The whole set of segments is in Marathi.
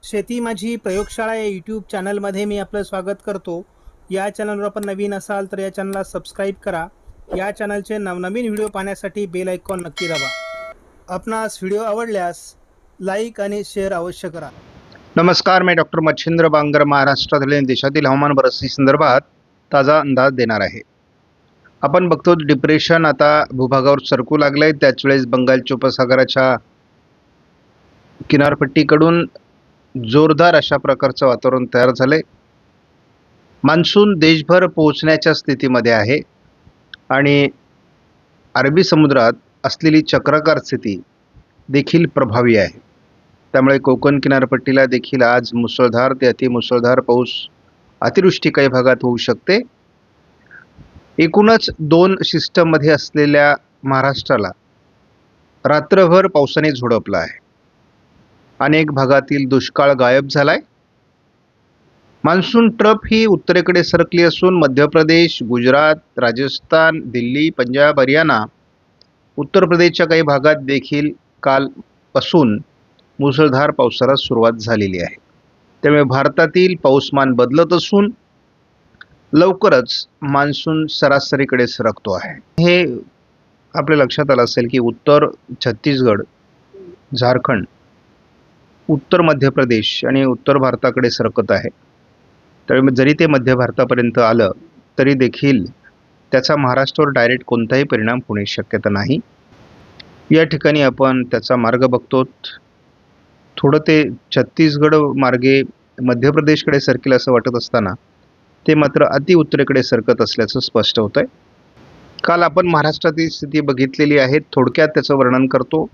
शेती माझी प्रयोगशाळा या यूट्यूब चॅनलमध्ये मी आपलं स्वागत करतो. या चॅनलवर आपण नवीन असाल तर या चॅनलला सबस्क्राईब करा. या चॅनलचे नवनवीन व्हिडिओ पाहण्यासाठी बेल आयकॉन नक्की दाबा. आपणास व्हिडिओ आवडल्यास लाईक आणि शेअर अवश्य करा. नमस्कार, मैं डॉक्टर मच्छिंद्र बांगर महाराष्ट्रातील देशातील हवामान परिस्थिती संदर्भात ताजा अंदाज देणार आहे. आपण बघतो डिप्रेशन आता भूभागावर सरकू लागले. त्याच वेळेस बंगालच्या उपसागराच्या किनारपट्टीकडून जोरदार अशा प्रकारचं वातावरण तयार झाले. मान्सून देशभर पोहोचण्याच्या स्थितीमध्ये आहे आणि अरबी समुद्रात असलेली चक्राकार स्थिती देखील प्रभावी आहे. त्यामुळे कोकण किनारपट्टीला देखील आज मुसळधार ते अतिमुसळधार पाऊस, अतिवृष्टी काही भागात होऊ शकते. एकूणच दोन सिस्टममध्ये असलेल्या महाराष्ट्राला रात्रभर पावसाने झोडपला आहे. अनेक भागातील दुष्काळ गायब झालाय. मान्सून ट्रफ ही उत्तरेकडे सरकली असून मध्य प्रदेश, गुजरात, राजस्थान, दिल्ली, पंजाब, हरियाणा, उत्तर प्रदेशच्या काही भागात देखील कालपासून मुसळधार पावसाला सुरुवात झालेली आहे. त्यामुळे भारतातील पाऊसमान बदलत असून लवकरच मान्सून सरासरीकडे सरकतो आहे. हे आपल्या लक्षात आलं असेल की उत्तर छत्तीसगड, झारखंड, उत्तर मध्य प्रदेश आणि उत्तर भारताकडे सरकत आहे. त्यामुळे जरी ते मध्य भारतापर्यंत आलं तरी देखील त्याचा महाराष्ट्रावर डायरेक्ट कोणताही परिणाम होण्याची शक्यता नाही. या ठिकाणी आपण त्याचा मार्ग बघतो. थोडं ते छत्तीसगड मार्गे मध्य प्रदेशकडे सरकेल असं वाटत असताना ते मात्र अति उत्तरेकडे सरकत असल्याचं स्पष्ट होत आहे. काल आपण महाराष्ट्रातील स्थिती बघितलेली आहे. थोडक्यात त्याचं वर्णन करतो.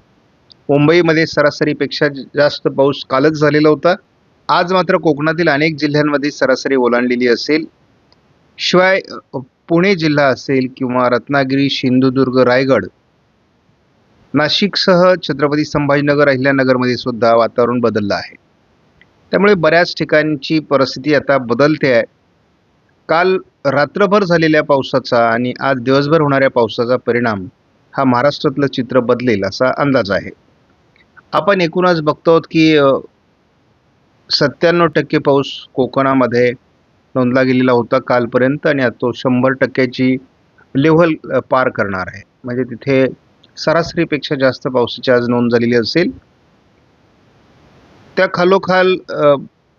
मुंबईमध्ये सरासरीपेक्षा जास्त पाऊस कालच झालेला होता. आज मात्र कोकणातील अनेक जिल्ह्यांमध्ये सरासरी ओलांडलेली असेल. शिवाय पुणे जिल्हा असेल किंवा रत्नागिरी, सिंधुदुर्ग, रायगड, नाशिकसह छत्रपती संभाजीनगर, अहिल्यानगरमध्ये सुद्धा वातावरण बदललं आहे. त्यामुळे बऱ्याच ठिकाणची परिस्थिती आता बदलते आहे. काल रात्रभर झालेल्या पावसाचा आणि आज दिवसभर होणाऱ्या पावसाचा परिणाम हा महाराष्ट्रातलं चित्र बदलेल असा अंदाज आहे. आपण एकूणच बघतो की 97% पाऊस कोकणामध्ये नोंदला गेलेला होता कालपर्यंत आणि आता तो 100%ची लेव्हल पार करणार आहे. म्हणजे तिथे सरासरीपेक्षा जास्त पावसाची आज नोंद झालेली असेल. त्या खालोखाल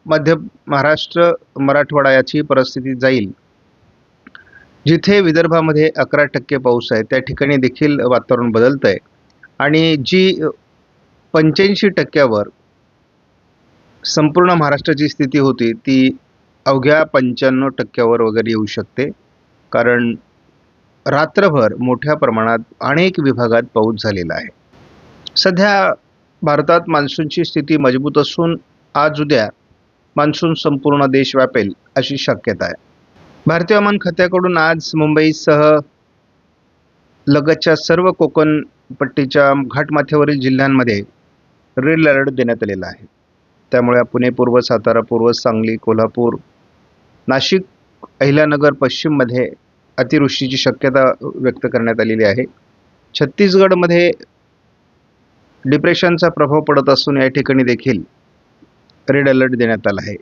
मध्य महाराष्ट्र, मराठवाडा याची परिस्थिती जाईल. जिथे विदर्भामध्ये 11% पाऊस आहे त्या ठिकाणी देखील वातावरण बदलत आहे आणि जी 85% संपूर्ण महाराष्ट्राची स्थिती होती ती अवघ्या 95% वगैरे येऊ शकते. कारण रात्रभर मोठ्या प्रमाणात अनेक विभागात पाऊस झालेला आहे. सध्या भारतात मान्सूनची स्थिती मजबूत असून आज उद्या मान्सून संपूर्ण देश व्यापेल अशी शक्यता आहे. भारतीय हवामान खात्याकडून आज मुंबईसह लगतच्या सर्व कोकण पट्टीच्या घाटमाथ्यावरील जिल्ह्यांमध्ये रेड अलर्ट देण्यात आलेला आहे. त्यामुळे पुणे पूर्व, सातारा पूर्व, सांगली, कोल्हापूर, नाशिक, अहिल्यानगर पश्चिममध्ये अतिवृष्टीची शक्यता व्यक्त करण्यात आलेली आहे. छत्तीसगडमध्ये डिप्रेशनचा प्रभाव पडत असून या ठिकाणी देखील रेड अलर्ट देण्यात आला आहे.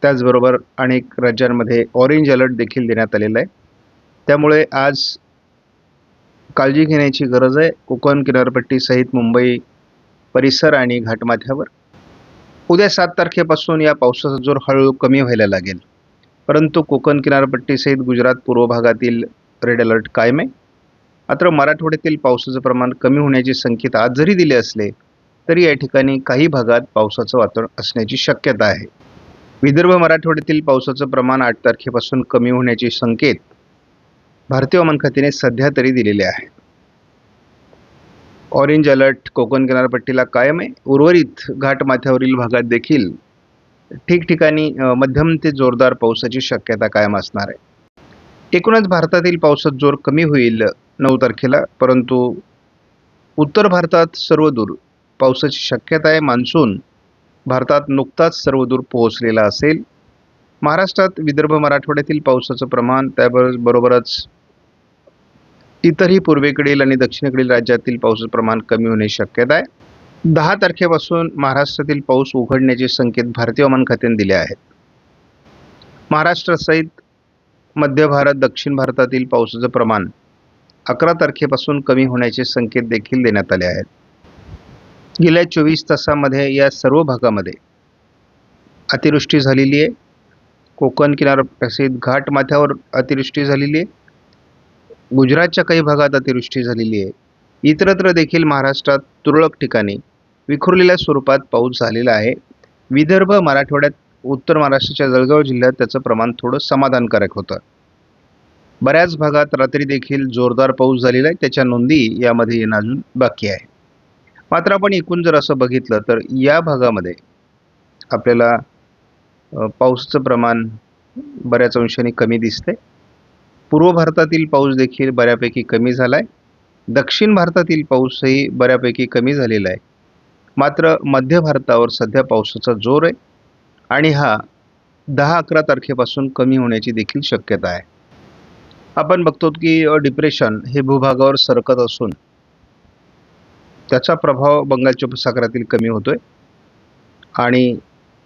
त्याचबरोबर अनेक राज्यांमध्ये ऑरेंज अलर्ट देखील देण्यात आलेला आहे. त्यामुळे आज काळजी घेण्याची गरज आहे कोकण किनारपट्टीसहित मुंबई परिसर आणि घाटमाथ्यावर. उद्या 7 तारखेपासून या पावसाचा जोर हळूहळू कमी व्हायला लागेल. परंतु कोकण किनारपट्टीसहित गुजरात पूर्व भागातील रेड अलर्ट कायम आहे. मात्र मराठवाड्यातील पावसाचं प्रमाण कमी होण्याचे संकेत आज जरी दिले असले तरी या ठिकाणी काही भागात पावसाचं वातावरण असण्याची शक्यता आहे. विदर्भ, मराठवाड्यातील पावसाचं प्रमाण 8 तारखेपासून कमी होण्याचे संकेत भारतीय हवामान खात्याने सध्या तरी दिलेले आहे. ऑरेंज अलर्ट कोकण किनारपट्टीला कायम आहे. उर्वरित घाटमाथ्यावरील भागात देखील ठिकठिकाणी मध्यम ते जोरदार पावसाची शक्यता कायम असणार आहे. एकूणच भारतातील पावसाचा जोर कमी होईल 9 तारखेला. परंतु उत्तर भारतात सर्वदूर पावसाची शक्यता आहे. मान्सून भारतात नुकताच सर्वदूर पोहोचलेला असेल. महाराष्ट्रात विदर्भ, मराठवाड्यातील पावसाचं प्रमाण, त्याबरोबरच इतरही पूर्वेकडील आणि दक्षिणेकडील राज्यातील पावसाचं प्रमाण कमी होण्याची शक्यता आहे. 10 तारखेपासून महाराष्ट्रातील पाऊस उघडण्याचे संकेत भारतीय हवामान खात्याने दिले आहेत. महाराष्ट्रासहित मध्य भारत, दक्षिण भारतातील पावसाचं प्रमाण 11 तारखेपासून कमी होण्याचे संकेत देखील देण्यात आले आहेत. गेल्या 24 तासामध्ये या सर्व भागामध्ये अतिवृष्टी झालेली आहे. कोकण किनारपट्टीसहित घाट माथ्यावर अतिवृष्टी झालेली आहे. गुजरातच्या काही भागात अतिवृष्टी झालेली आहे. इतरत्र देखील महाराष्ट्रात तुरळक ठिकाणी विखुरलेल्या स्वरूपात पाऊस झालेला आहे. विदर्भ, मराठवाड्यात, उत्तर महाराष्ट्राच्या जळगाव जिल्ह्यात त्याचं प्रमाण थोडं समाधानकारक होतं. बऱ्याच भागात रात्री देखील जोरदार पाऊस झालेला आहे. त्याच्या नोंदी यामध्ये येणं अजून बाकी आहे. मात्र आपण एकूण जर असं बघितलं तर या भागामध्ये आपल्याला पावसाचं प्रमाण बऱ्याच अंशाने कमी दिसते. पूर्व भारतातील पाऊस देखील बऱ्यापैकी कमी झाला आहे. दक्षिण भारतातील पाऊसही बऱ्यापैकी कमी झालेला आहे. मात्र मध्य भारतावर सध्या पावसाचा जोर आहे आणि हा 10-11 तारखेपासून कमी होण्याची देखील शक्यता आहे. आपण बघतो की डिप्रेशन हे भूभागावर सरकत असून त्याचा प्रभाव बंगालच्या उपसागरातील कमी होतोय आणि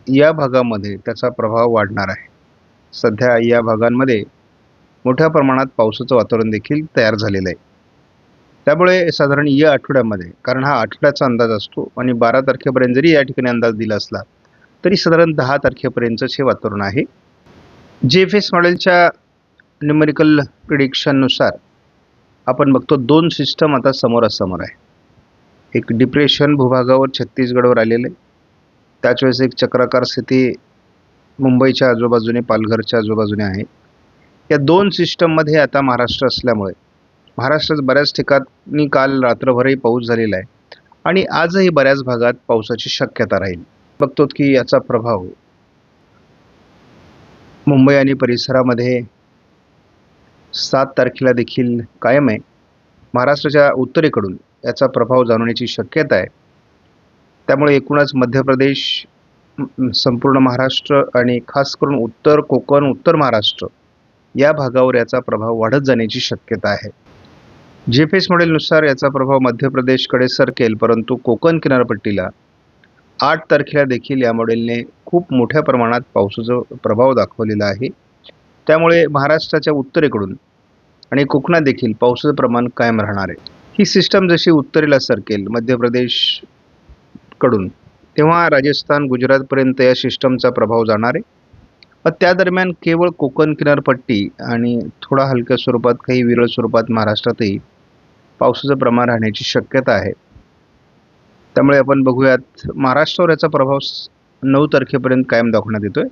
या भागामध्ये त्याचा प्रभाव वाढणार आहे. सध्या या भागांमध्ये मोठ्या प्रमाणात पावसाचं वातावरण देखील तयार झालेलं आहे. त्यामुळे साधारण या आठवड्यामध्ये, कारण हा आठवड्याचा अंदाज असतो आणि 12 तारखेपर्यंत जरी या ठिकाणी अंदाज दिला असला तरी साधारण 10 तारखेपर्यंतच हे वातावरण आहे. GFS मॉडेलच्या न्यूमेरिकल प्रिडिक्शननुसार आपण बघतो 2 सिस्टम आता समोरासमोर आहे. एक डिप्रेशन भूभागावर छत्तीसगडवर आलेलं आहे. त्याच वेळेस एक चक्राकार स्थिती मुंबईच्या आजूबाजूने, पालघरच्या आजूबाजूने आहे. या 2 सिस्टममध्ये आता महाराष्ट्र असल्यामुळे महाराष्ट्रात बऱ्याच ठिकाणी काल रात्रभरही पाऊस झालेला आहे आणि आजही बऱ्याच भागात पावसाची शक्यता राहील. बघतो की याचा प्रभाव मुंबई आणि परिसरामध्ये 7 तारखेला देखील कायम आहे. महाराष्ट्राच्या उत्तरेकडून याचा प्रभाव जाणवण्याची शक्यता आहे. त्यामुळे एकूणच मध्य प्रदेश, संपूर्ण महाराष्ट्र आणि खास करून उत्तर कोकण, उत्तर महाराष्ट्र या भागावर याचा प्रभाव वाढत जाण्याची शक्यता आहे. GFS मॉडेलनुसार याचा प्रभाव मध्य प्रदेशकडे सरकेल, परंतु कोकण किनारपट्टीला 8 तारखेला देखील या मॉडेलने खूप मोठ्या प्रमाणात पावसाचा प्रभाव दाखवलेला आहे. त्यामुळे महाराष्ट्राच्या उत्तरेकडून आणि कोकणात देखील पावसाचं प्रमाण कायम राहणार आहे. ही सिस्टम जशी उत्तरेला सरकेल मध्य प्रदेशकडून, तेव्हा राजस्थान, गुजरातपर्यंत या सिस्टमचा प्रभाव जाणार आहे. त्या दरम्यान केवळ कोकण किनारपट्टी आणि थोडा हलक्या स्वरूपात, काही विरळ स्वरूपात महाराष्ट्रातही पावसाचं प्रमाण राहण्याची शक्यता आहे. त्यामुळे आपण बघूयात महाराष्ट्रावर याचा प्रभाव 9 तारखेपर्यंत कायम दाखवण्यात येतोय.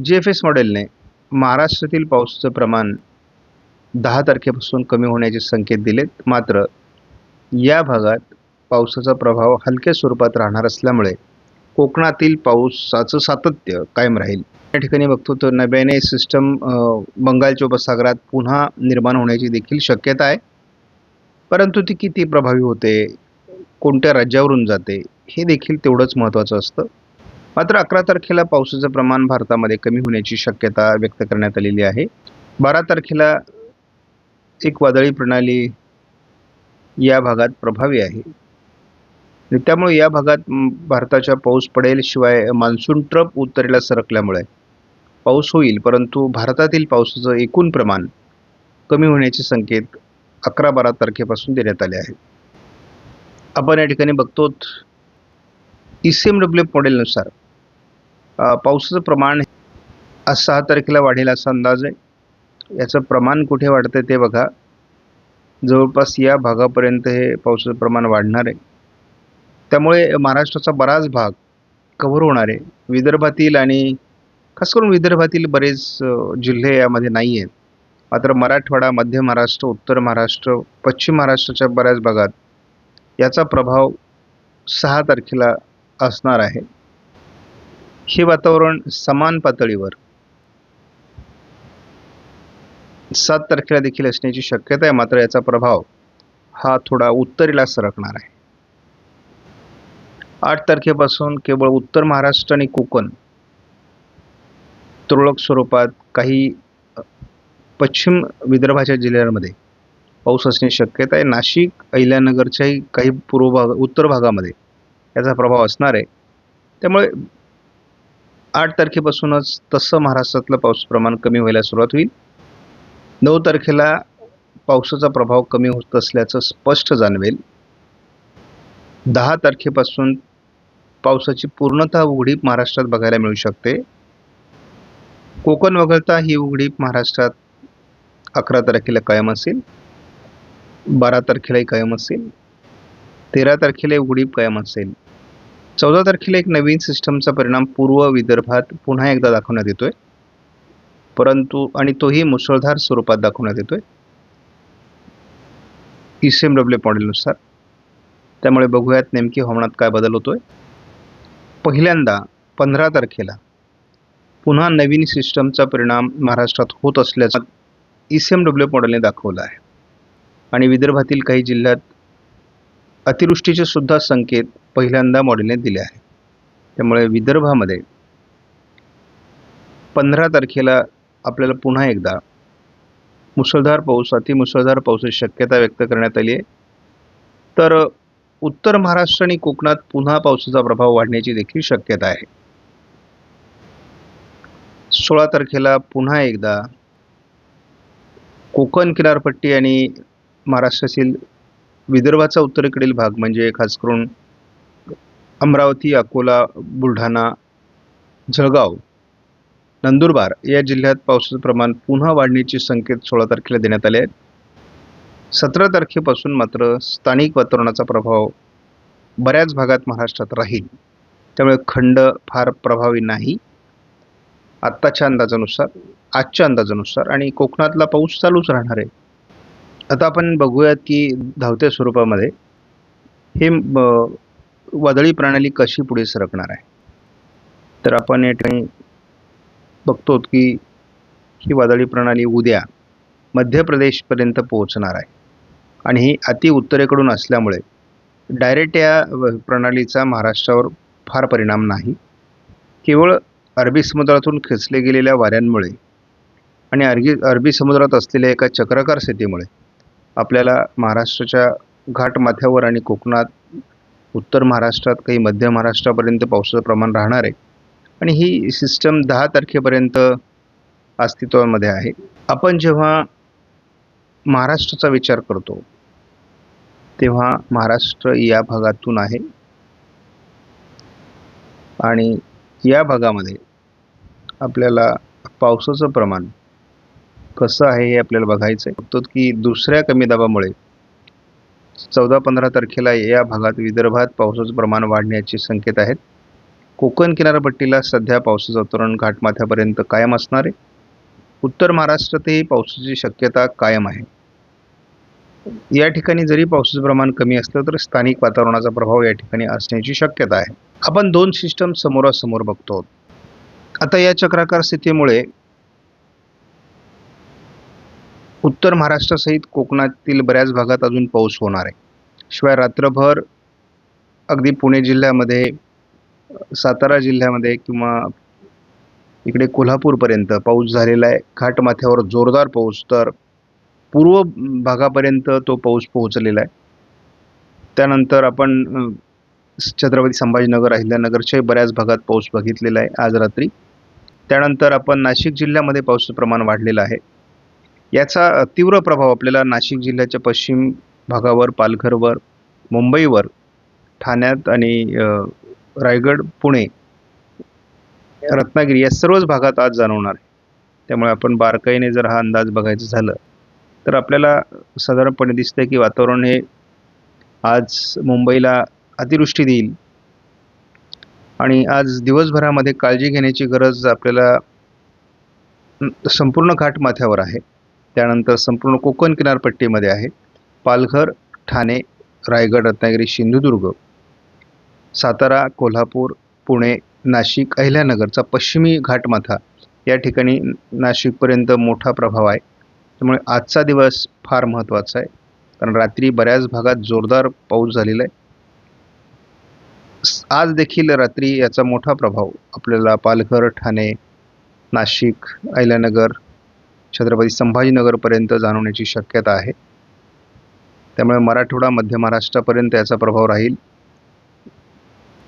GFS मॉडेलने महाराष्ट्रातील पावसाचं प्रमाण 10 तारखेपासून कमी होण्याचे संकेत दिलेत. मात्र या भागात पावसाचा प्रभाव हलक्या स्वरूपात राहणार असल्यामुळे कोकणातील पावसाचं सातत्य कायम राहील. या ठिकाणी बघतो तर नव्याने सिस्टम बंगालच्या उपसागरात पुन्हा निर्माण होण्याची देखील शक्यता आहे. परंतु ती किती प्रभावी होते, कोणत्या राज्यावरून जाते, हे देखील तेवढंच महत्त्वाचं असतं. मात्र 11 तारखेला पावसाचं प्रमाण भारतामध्ये कमी होण्याची शक्यता व्यक्त करण्यात आलेली आहे. 12 तारखेला एक वादळी प्रणाली या भागात प्रभावी आहे आणि त्यामुळे या भागात भारताच्या पाऊस पडेल. शिवाय मान्सून ट्रप उत्तरेला सरकल्यामुळे पाऊस होईल, परंतु भारतातील पावसाचं एकूण प्रमाण कमी होण्याचे संकेत 11-12 तारखेपासून देण्यात आले आहेत. आपण या ठिकाणी बघतो ECMWF मॉडेलनुसार पावसाचं प्रमाण आज 6 तारखेला वाढेल असा अंदाज आहे. याचं प्रमाण कुठे वाढतं ते बघा. जवळपास या भागापर्यंत हे पावसाचं प्रमाण वाढणार आहे. त्यामुळे महाराष्ट्राचा बराच भाग कव्हर होणार आहे. विदर्भातील आणि खास करून विदर्भातील बरेच जिल्हे यामध्ये नाही आहेत. मात्र मराठवाडा, मध्य महाराष्ट्र, उत्तर महाराष्ट्र, पश्चिम महाराष्ट्राच्या बऱ्याच भागात याचा प्रभाव 6 तारखेला असणार आहे. हे वातावरण समान पातळीवर 7 तारखेला देखील असण्याची शक्यता आहे. मात्र याचा प्रभाव हा थोडा उत्तरेला सरकणार आहे. 8 तारखेपासून केवळ उत्तर महाराष्ट्र आणि कोकण, तुरळक स्वरूपात काही पश्चिम विदर्भाच्या जिल्ह्यांमध्ये पाऊस असण्याची शक्यता आहे. नाशिक, अहिल्यानगरच्याही काही उत्तर भागामध्ये याचा प्रभाव असणार आहे. त्यामुळे 8 तारखेपासूनच तसं महाराष्ट्रातलं पाऊस प्रमाण कमी व्हायला सुरुवात होईल. 9 तारखेला पावसाचा प्रभाव कमी होत असल्याचं स्पष्ट जाणवेल. 10 तारखेपासून पावसाची पूर्णतः उघडीप महाराष्ट्रात बघायला मिळू शकते. कोकण वगळता ही उघडीप महाराष्ट्रात 11 तारखेला कायम असेल, 12 तारखेलाही कायम असेल, 13 तारखेला उघडीप कायम असेल. 14 तारखेला एक नवीन सिस्टमचा परिणाम पूर्व विदर्भात पुन्हा एकदा दाखवण्यात येतोय, परंतु आणि तोही मुसळधार स्वरूपात दाखवण्यात येतोय ECMW मॉडेलनुसार. त्यामुळे बघूयात नेमकी हवामानात काय बदल होतोय. पहिल्यांदा 15 तारखेला पुन्हा नवीन सिस्टमचा परिणाम महाराष्ट्रात होत असल्याचं ECMW मॉडेलने दाखवलं आहे आणि विदर्भातील काही जिल्ह्यात अतिवृष्टीचे सुद्धा संकेत पहिल्यांदा मॉडेलने दिले आहे. त्यामुळे विदर्भामध्ये 15 तारखेला आपल्याला पुन्हा एकदा मुसळधार पाऊस, अतिमुसळधार पावसाची शक्यता व्यक्त करण्यात आली आहे. तर उत्तर महाराष्ट्र आणि कोकणात पुन्हा पावसाचा प्रभाव वाढण्याची देखील शक्यता आहे. 16 तारखेला पुन्हा एकदा कोकण किनारपट्टी आणि महाराष्ट्रातील विदर्भाचा उत्तरेकडील भाग म्हणजे खास करून अमरावती, अकोला, बुलढाणा, जळगाव, नंदुरबार या जिल्ह्यात पावसाचं प्रमाण पुन्हा वाढण्याचे संकेत 16 तारखेला देण्यात आले आहेत. 17 तारखेपासून मात्र स्थानिक वातावरणाचा प्रभाव बऱ्याच भागात महाराष्ट्रात राहील. त्यामुळे खंड फार प्रभावी नाही आजच्या अंदाजानुसार आणि कोकणातला पाऊस चालूच राहणार आहे. आता आपण बघूयात की धावत्या स्वरूपामध्ये हे वादळी प्रणाली कशी पुढे सरकणार आहे. तर आपण या ठिकाणी बघतो की ही वादळी प्रणाली उद्या मध्य प्रदेशपर्यंत पोहोचणार आहे आणि ही अति उत्तरेकडून असल्यामुळे डायरेक्ट या प्रणालीचा महाराष्ट्रावर फार परिणाम नाही. केवळ अरबी समुद्रातून खेचले गेलेल्या वाऱ्यांमुळे आणि अरबी समुद्रात असलेल्या एका चक्राकार स्थितीमुळे आपल्याला महाराष्ट्राच्या घाटमाथ्यावर आणि कोकणात, उत्तर महाराष्ट्रात, काही मध्य महाराष्ट्रापर्यंत पावसाचं प्रमाण राहणार आहे आणि ही सिस्टम 10 तारखेपर्यंत अस्तित्वामध्ये आहे. आपण जेव्हा महाराष्ट्राचा विचार करतो तेव्हा महाराष्ट्र या भागातून आहे आणि या भागामध्ये आपल्याला पावसाचं प्रमाण कसं आहे हे आपल्याला बघायचं आहे. बघतो की दुसऱ्या कमी दाबामुळे 14-15 तारखेला या भागात विदर्भात पावसाचं प्रमाण वाढण्याचे संकेत आहेत. कोकण किनारपट्टीला सध्या पावसाचं वातावरण घाटमाथ्यापर्यंत कायम असणार आहे. उत्तर महाराष्ट्रातही पावसाची शक्यता कायम आहे. या ठिकाणी जरी पावसाचं प्रमाण कमी असलं तर स्थानिक वातावरणाचा प्रभाव या ठिकाणी असण्याची शक्यता आहे. आपण दोन सिस्टम समोरासमोर बघतो. आता या चक्राकार स्थितीमुळे उत्तर महाराष्ट्रासहित कोकणातील बऱ्याच भागात अजून पाऊस होणार आहे. शिवाय रात्रभर अगदी पुणे जिल्ह्यामध्ये, सातारा जिल्ह्यामध्ये किंवा इकडे कोल्हापूरपर्यंत पाऊस झालेला आहे. घाटमाथ्यावर जोरदार पाऊस, तर पूर्व भागापर्यंत तो पाऊस पोहोचलेला आहे. त्यानंतर आपण छत्रपती संभाजीनगर, अहिल्यानगरच्या बऱ्याच भागात पाऊस बघितलेला आहे आज रात्री. त्यानंतर आपण नाशिक जिल्ह्यामध्ये पावसाचं प्रमाण वाढलेलं आहे. याचा तीव्र प्रभाव आपल्याला नाशिक जिल्ह्याच्या पश्चिम भागावर, पालघरवर, मुंबईवर, ठाण्यात आणि रायगड, पुणे, रत्नागिरी या सर्वच भागात आज जाणवणार आहे. त्यामुळे आपण बारकाईने जर हा अंदाज बघायचं झालं तर आपल्याला साधारणपणे दिसतंय की वातावरण हे आज मुंबईला अतिवृष्टी देईल आणि आज दिवसभरामध्ये काळजी घेण्याची गरज आपल्याला संपूर्ण घाटमाथ्यावर आहे. त्यानंतर संपूर्ण कोकण किनारपट्टीमध्ये आहे. पालघर, ठाणे, रायगड, रत्नागिरी, सिंधुदुर्ग, सातारा, कोल्हापूर, पुणे, नाशिक, अहिल्यानगरचा पश्चिमी घाटमाथा या ठिकाणी नाशिकपर्यंत मोठा प्रभाव आहे. त्यामुळे आजचा दिवस फार महत्त्वाचा आहे, कारण रात्री बऱ्याच भागात जोरदार पाऊस झालेला आहे. आज देखील रात्री याचा मोठा प्रभाव आपल्याला पालघर, ठाणे, नाशिक, अहिल्यानगर, छत्रपती संभाजीनगरपर्यंत जाणवण्याची शक्यता आहे. त्यामुळे मराठवाडा, मध्य महाराष्ट्रापर्यंत याचा प्रभाव राहील.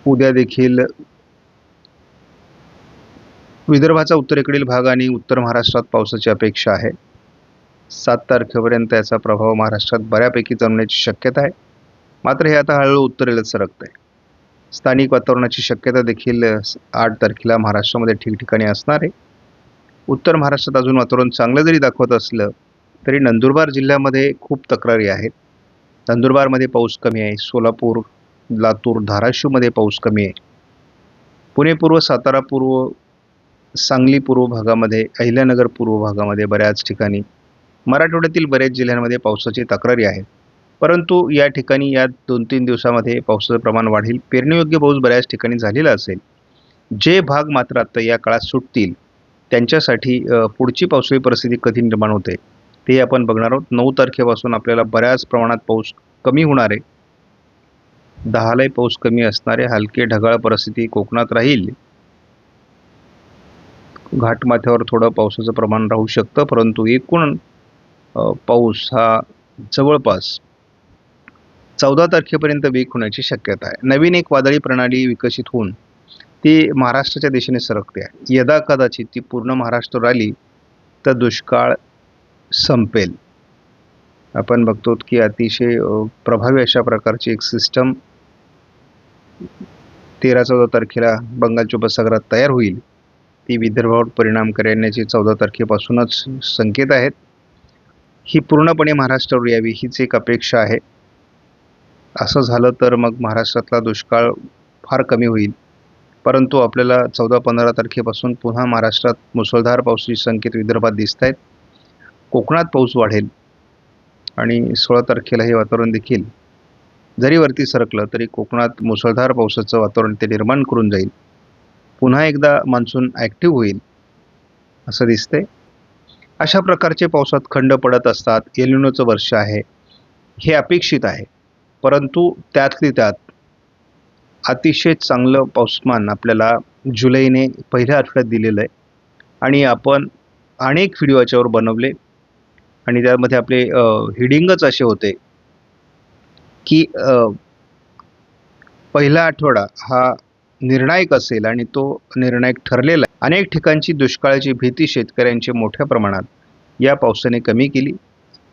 उद्या देखील विदर्भाचा उत्तरेकडील भाग आणि उत्तर महाराष्ट्रात पावसाची अपेक्षा आहे. 7 तारखेपर्यंत याचा प्रभाव महाराष्ट्रात बऱ्यापैकी जाणवण्याची शक्यता आहे. मात्र हे आता हळूहळू उत्तरेला सरकत आहे. स्थानिक वातावरणाची शक्यता देखील 8 तारखेला महाराष्ट्रामध्ये ठिकठिकाणी असणार आहे. उत्तर महाराष्ट्रात अजून वातावरण चांगलं जरी दाखवत असलं तरी नंदुरबार जिल्ह्यामध्ये खूप तक्रारी आहेत. नंदुरबारमध्ये पाऊस कमी आहे. सोलापूर, लातूर, धाराशिवमध्ये पाऊस कमी आहे. पुणे पूर्व, सातारा पूर्व, सांगली पूर्व भागामध्ये, अहिल्यानगर पूर्व भागामध्ये बऱ्याच ठिकाणी, मराठवाड्यातील बऱ्याच जिल्ह्यांमध्ये पावसाची तक्रारी आहे. परंतु या ठिकाणी या 2-3 दिवसामध्ये पावसाचं प्रमाण वाढेल. पेरणीयोग्य पाऊस बऱ्याच ठिकाणी झालेला असेल. जे भाग मात्र आता या काळात सुटतील त्यांच्यासाठी पुढची पावसाळी परिस्थिती कधी निर्माण होते ते आपण बघणार आहोत. 9 तारखेपासून आपल्याला बऱ्याच प्रमाणात पाऊस कमी होणार आहे. 10लाही पाऊस कमी असणार आहे. हलके ढगाळ परिस्थिती कोकणात राहील. घाटमाथ्यावर थोडं पावसाचं प्रमाण राहू शकतं, परंतु एकूण पाऊस हा जवळपास 14 तारखेपर्यंत वेग होण्याची शक्यता आहे. नवीन एक वादळी प्रणाली विकसित होऊन ती महाराष्ट्राच्या दिशेने सरकते आहे. यदा कदाचित ती पूर्ण महाराष्ट्रावर आली तर दुष्काळ संपेल. आपण बघतो की अतिशय प्रभावी अशा प्रकारची एक सिस्टम 13-14 तारखेला बंगालच्या उपसागरात तयार होईल. ती विदर्भावर परिणाम करण्याची 14 तारखेपासूनच संकेत आहेत. ही पूर्णपणे महाराष्ट्रावर यावी हीच एक अपेक्षा आहे. असं झालं तर मग महाराष्ट्रातला दुष्काळ फार कमी होईल. परंतु आपल्याला 14-15 तारखेपासून पुन्हा महाराष्ट्रात मुसळधार पावसाचे संकेत विदर्भात दिसत आहेत. कोकणात पाऊस वाढेल आणि 16 तारखेला हे वातावरण देखील जरी वरती सरकलं तरी कोकणात मुसळधार पावसाचं वातावरण ते निर्माण करून जाईल. पुन्हा एकदा मान्सून ॲक्टिव्ह होईल असं दिसतंय. अशा प्रकारचे पावसात खंड पडत असतात. एल निनोचं वर्ष आहे हे अपेक्षित आहे. परंतु त्यातली त्यात अतिशय चांगलं पाऊसमान आपल्याला जुलैने पहिल्या आठवड्यात दिलेलं आहे आणि आपण अनेक व्हिडिओ याच्यावर बनवले आणि त्यामध्ये आपले हिडिंगच असे होते की पहिला आठवडा हा निर्णायक असेल आणि तो निर्णायक ठरलेला आहे. अनेक ठिकाणची दुष्काळाची भीती शेतकऱ्यांची मोठ्या प्रमाणात या पावसाने कमी केली.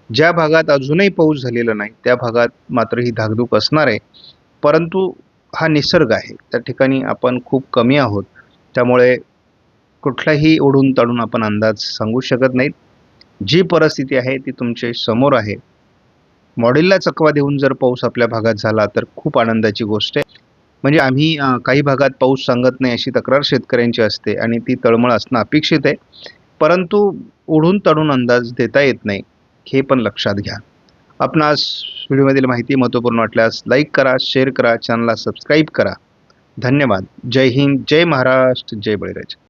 ज्या भागात अजूनही पाऊस झालेला नाही त्या भागात मात्र ही धाकधूक असणार आहे. परंतु हा निसर्ग आहे, त्या ठिकाणी आपण खूप कमी आहोत. त्यामुळे कुठलाही ओढून ताडून आपण अंदाज सांगू शकत नाहीत. जी परिस्थिती आहे ती तुमच्या समोर आहे. मॉडेलला चकवा देऊन जर पाऊस आपल्या भागात झाला तर खूप आनंदाची गोष्ट आहे. म्हणजे आम्ही काही भागात पाऊस सांगत नाही अशी तक्रार शेतकऱ्यांची असते आणि ती तळमळ असणं अपेक्षित आहे. परंतु ओढून ताडून अंदाज देता येत नाही हे पण लक्षात घ्या. आपणास व्हिडिओमधील माहिती महत्त्वपूर्ण वाटल्यास लाईक करा, शेअर करा, चॅनलला सबस्क्राईब करा. धन्यवाद. जय हिंद, जय महाराष्ट्र, जय बळीराजा.